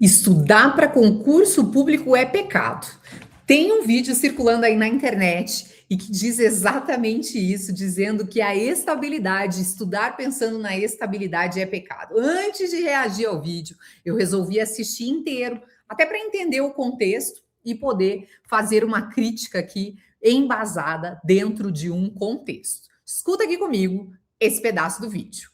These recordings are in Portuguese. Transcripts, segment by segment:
Estudar para concurso público é pecado. Tem um vídeo circulando aí na internet e que diz exatamente isso, dizendo que a estabilidade, estudar pensando na estabilidade é pecado. Antes de reagir ao vídeo, eu resolvi assistir inteiro, até para entender o contexto e poder fazer uma crítica aqui embasada dentro de um contexto. Escuta aqui comigo esse pedaço do vídeo.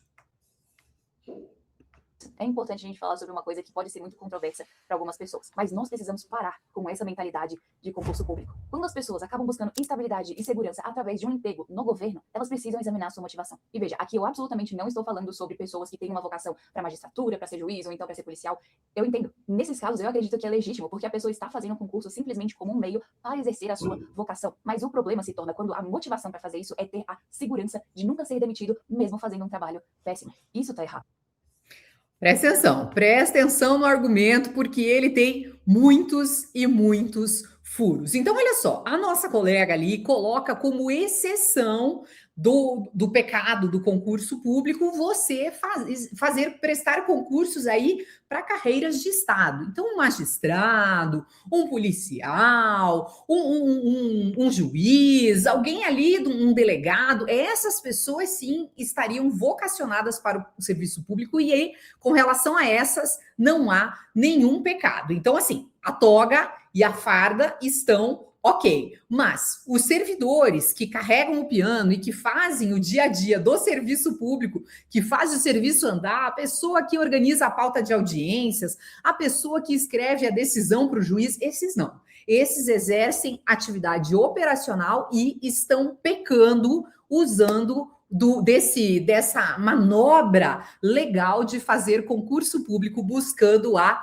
É importante a gente falar sobre uma coisa que pode ser muito controversa para algumas pessoas, mas nós precisamos parar com essa mentalidade de concurso público. Quando as pessoas acabam buscando estabilidade e segurança através de um emprego no governo, elas precisam examinar a sua motivação. E veja, aqui eu absolutamente não estou falando sobre pessoas que têm uma vocação para magistratura, para ser juiz ou então para ser policial. Eu entendo. Nesses casos, eu acredito que é legítimo, porque a pessoa está fazendo um concurso simplesmente como um meio para exercer a sua vocação. Mas o problema se torna quando a motivação para fazer isso é ter a segurança de nunca ser demitido, mesmo fazendo um trabalho péssimo. Isso está errado. Presta atenção no argumento, porque ele tem muitos e muitos furos. Então, olha só, a nossa colega ali coloca como exceção do pecado do concurso público você prestar concursos aí para carreiras de Estado. Então, um magistrado, um policial, um juiz, alguém ali, um delegado, essas pessoas sim estariam vocacionadas para o serviço público e aí, com relação a essas, não há nenhum pecado. Então, assim, a toga e a farda estão ok, mas os servidores que carregam o piano e que fazem o dia a dia do serviço público, que faz o serviço andar, a pessoa que organiza a pauta de audiências, a pessoa que escreve a decisão para o juiz, esses não. Esses exercem atividade operacional e estão pecando, usando dessa manobra legal de fazer concurso público buscando a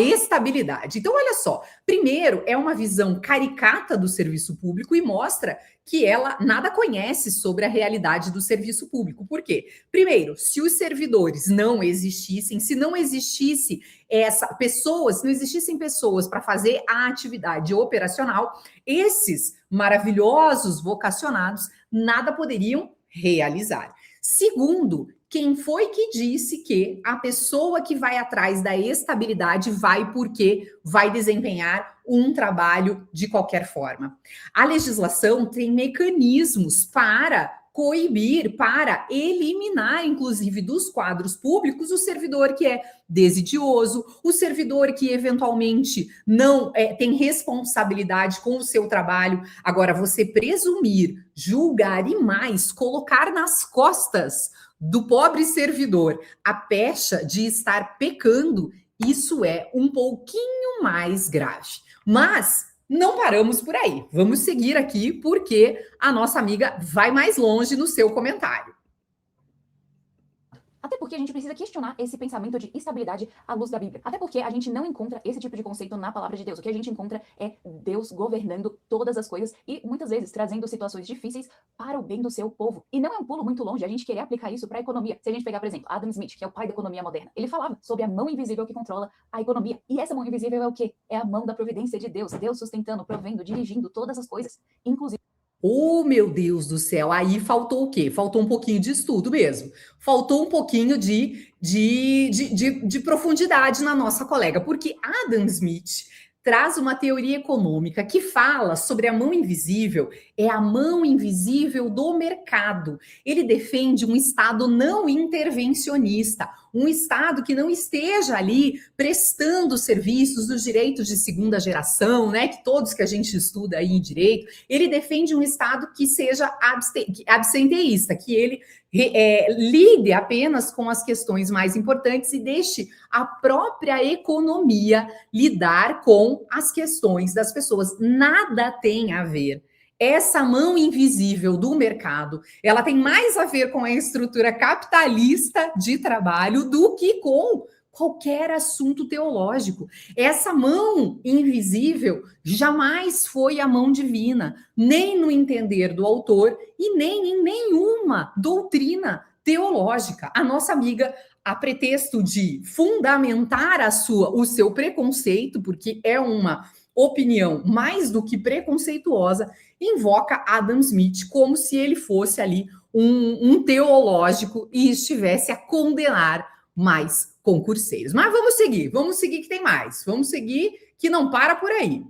estabilidade. Então, olha só, primeiro, é uma visão caricata do serviço público e mostra que ela nada conhece sobre a realidade do serviço público. Por quê? Primeiro, se os servidores não existissem, se não existisse não existissem pessoas para fazer a atividade operacional, esses maravilhosos vocacionados nada poderiam realizar. Segundo, quem foi que disse que a pessoa que vai atrás da estabilidade vai porque vai desempenhar um trabalho de qualquer forma? A legislação tem mecanismos para coibir, para eliminar, inclusive, dos quadros públicos o servidor que é desidioso, o servidor que eventualmente não tem responsabilidade com o seu trabalho. Agora, você presumir, julgar e mais, colocar nas costas do pobre servidor a pecha de estar pecando, isso é um pouquinho mais grave. Mas não paramos por aí. Vamos seguir aqui porque a nossa amiga vai mais longe no seu comentário. Até porque a gente precisa questionar esse pensamento de estabilidade à luz da Bíblia. Até porque a gente não encontra esse tipo de conceito na palavra de Deus. O que a gente encontra é Deus governando todas as coisas e, muitas vezes, trazendo situações difíceis para o bem do seu povo. E não é um pulo muito longe a gente querer aplicar isso para a economia. Se a gente pegar, por exemplo, Adam Smith, que é o pai da economia moderna, ele falava sobre a mão invisível que controla a economia. E essa mão invisível é o quê? É a mão da providência de Deus. Deus sustentando, provendo, dirigindo todas as coisas, inclusive. Oh, meu Deus do céu, aí faltou o quê? Faltou um pouquinho de estudo mesmo. Faltou um pouquinho de profundidade na nossa colega, porque Adam Smith traz uma teoria econômica que fala sobre a mão invisível, é a mão invisível do mercado. Ele defende um Estado não intervencionista, um Estado que não esteja ali prestando serviços dos direitos de segunda geração, né? Que todos que a gente estuda aí em direito, ele defende um Estado que seja absenteísta, que ele lide apenas com as questões mais importantes e deixe a própria economia lidar com as questões das pessoas. Nada tem a ver. Essa mão invisível do mercado, ela tem mais a ver com a estrutura capitalista de trabalho do que com qualquer assunto teológico. Essa mão invisível jamais foi a mão divina, nem no entender do autor e nem em nenhuma doutrina teológica. A nossa amiga, a pretexto de fundamentar o seu preconceito, porque é uma opinião mais do que preconceituosa, invoca Adam Smith como se ele fosse ali um teológico e estivesse a condenar mais concurseiros. Mas vamos seguir que tem mais. Vamos seguir que não para por aí.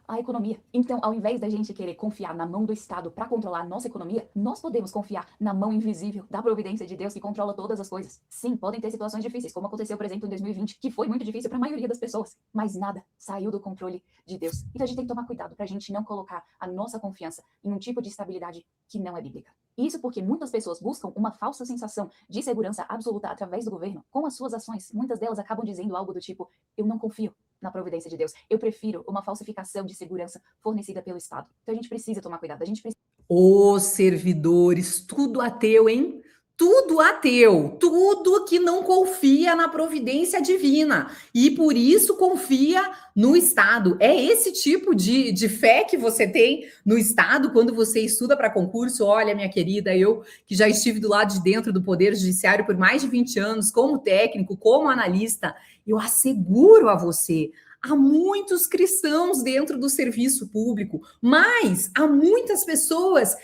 A economia. Então, ao invés da gente querer confiar na mão do Estado para controlar a nossa economia, nós podemos confiar na mão invisível da providência de Deus que controla todas as coisas. Sim, podem ter situações difíceis, como aconteceu, por exemplo, em 2020, que foi muito difícil para a maioria das pessoas, mas nada saiu do controle de Deus. Então a gente tem que tomar cuidado para a gente não colocar a nossa confiança em um tipo de estabilidade que não é bíblica. Isso porque muitas pessoas buscam uma falsa sensação de segurança absoluta através do governo. Com as suas ações, muitas delas acabam dizendo algo do tipo: eu não confio na providência de Deus. Eu prefiro uma falsificação de segurança fornecida pelo Estado. Então a gente precisa tomar cuidado. A gente precisa... Os servidores, tudo ateu, hein? Tudo ateu, tudo que não confia na providência divina e por isso confia no Estado. É esse tipo de fé que você tem no Estado quando você estuda para concurso. Olha, minha querida, eu que já estive do lado de dentro do Poder Judiciário por mais de 20 anos, como técnico, como analista, eu asseguro a você, há muitos cristãos dentro do serviço público, mas há muitas pessoas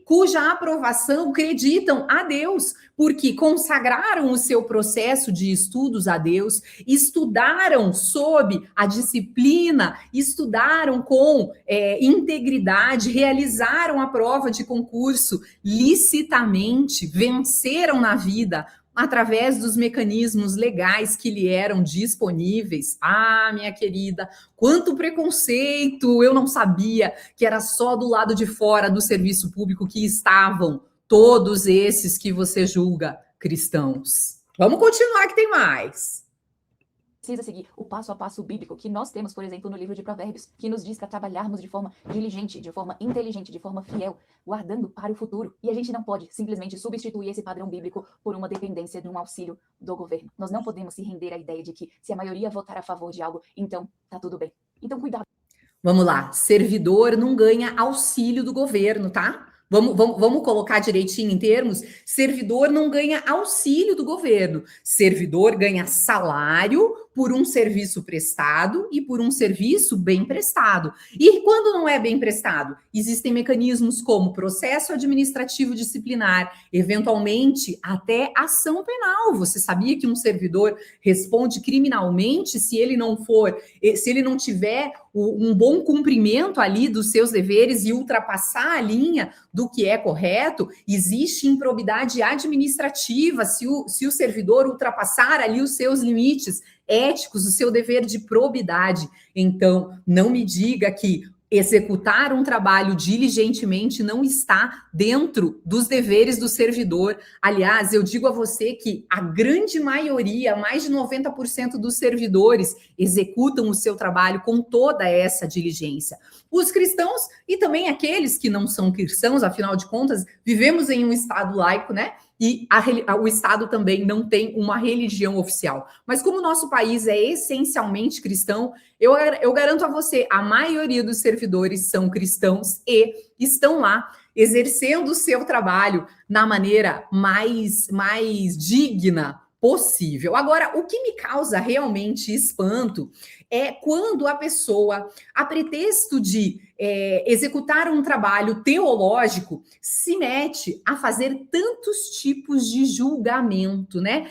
cuja aprovação acreditam a Deus, porque consagraram o seu processo de estudos a Deus, estudaram sob a disciplina, estudaram com integridade, realizaram a prova de concurso licitamente, venceram na vida através dos mecanismos legais que lhe eram disponíveis. Ah, minha querida, quanto preconceito! Eu não sabia que era só do lado de fora do serviço público que estavam todos esses que você julga cristãos. Vamos continuar que tem mais. Precisa seguir o passo a passo bíblico que nós temos, por exemplo, no livro de Provérbios, que nos diz para trabalharmos de forma diligente, de forma inteligente, de forma fiel, guardando para o futuro. E a gente não pode simplesmente substituir esse padrão bíblico por uma dependência de um auxílio do governo. Nós não podemos se render à ideia de que se a maioria votar a favor de algo, então tá tudo bem. Então cuidado. Vamos lá, servidor não ganha auxílio do governo, tá? Vamos colocar direitinho em termos? Servidor não ganha auxílio do governo. Servidor ganha salário por um serviço prestado e por um serviço bem prestado. E quando não é bem prestado? Existem mecanismos como processo administrativo disciplinar, eventualmente até ação penal. Você sabia que um servidor responde criminalmente se ele não tiver um bom cumprimento ali dos seus deveres e ultrapassar a linha do que é correto? Existe improbidade administrativa se o servidor ultrapassar ali os seus limites éticos, o seu dever de probidade. Então, não me diga que executar um trabalho diligentemente não está dentro dos deveres do servidor. Aliás, eu digo a você que a grande maioria, mais de 90% dos servidores executam o seu trabalho com toda essa diligência. Os cristãos e também aqueles que não são cristãos, afinal de contas, vivemos em um Estado laico, né? E o Estado também não tem uma religião oficial. Mas como o nosso país é essencialmente cristão, eu garanto a você, a maioria dos servidores são cristãos e estão lá exercendo o seu trabalho na maneira mais digna possível. Agora, o que me causa realmente espanto é quando a pessoa, a pretexto de executar um trabalho teológico, se mete a fazer tantos tipos de julgamento, né?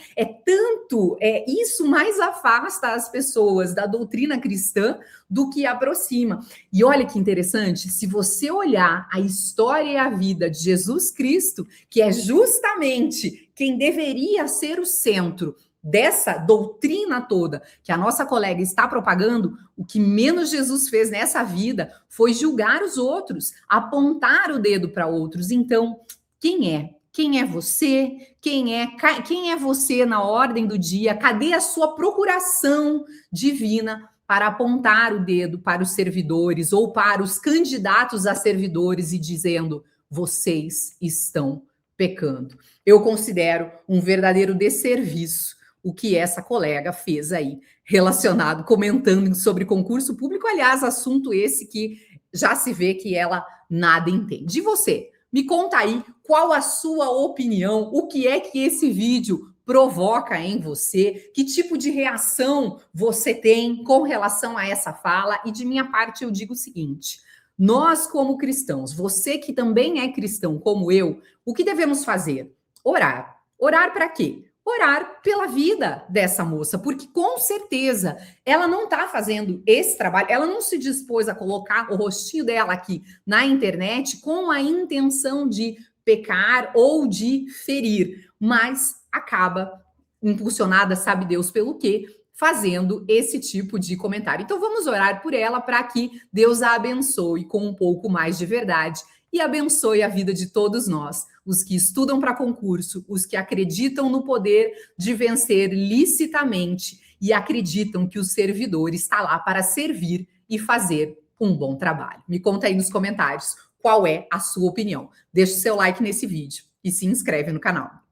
Isso mais afasta as pessoas da doutrina cristã do que aproxima. E olha que interessante, se você olhar a história e a vida de Jesus Cristo, que é justamente quem deveria ser o centro dessa doutrina toda que a nossa colega está propagando, o que menos Jesus fez nessa vida foi julgar os outros, apontar o dedo para outros. Então, quem é? Quem é você? Quem é você na ordem do dia? Cadê a sua procuração divina para apontar o dedo para os servidores ou para os candidatos a servidores e dizendo: vocês estão pecando? Eu considero um verdadeiro desserviço o que essa colega fez aí, comentando sobre concurso público. Aliás, assunto esse que já se vê que ela nada entende. E você? Me conta aí qual a sua opinião, o que é que esse vídeo provoca em você, que tipo de reação você tem com relação a essa fala. E de minha parte eu digo o seguinte: nós como cristãos, você que também é cristão como eu, o que devemos fazer? Orar. Orar para quê? orar pela vida dessa moça, porque com certeza ela não está fazendo esse trabalho, ela não se dispôs a colocar o rostinho dela aqui na internet com a intenção de pecar ou de ferir, mas acaba impulsionada, sabe Deus pelo quê, fazendo esse tipo de comentário. Então vamos orar por ela para que Deus a abençoe com um pouco mais de verdade e abençoe a vida de todos nós, os que estudam para concurso, os que acreditam no poder de vencer licitamente e acreditam que o servidor está lá para servir e fazer um bom trabalho. Me conta aí nos comentários qual é a sua opinião. Deixe seu like nesse vídeo e se inscreve no canal.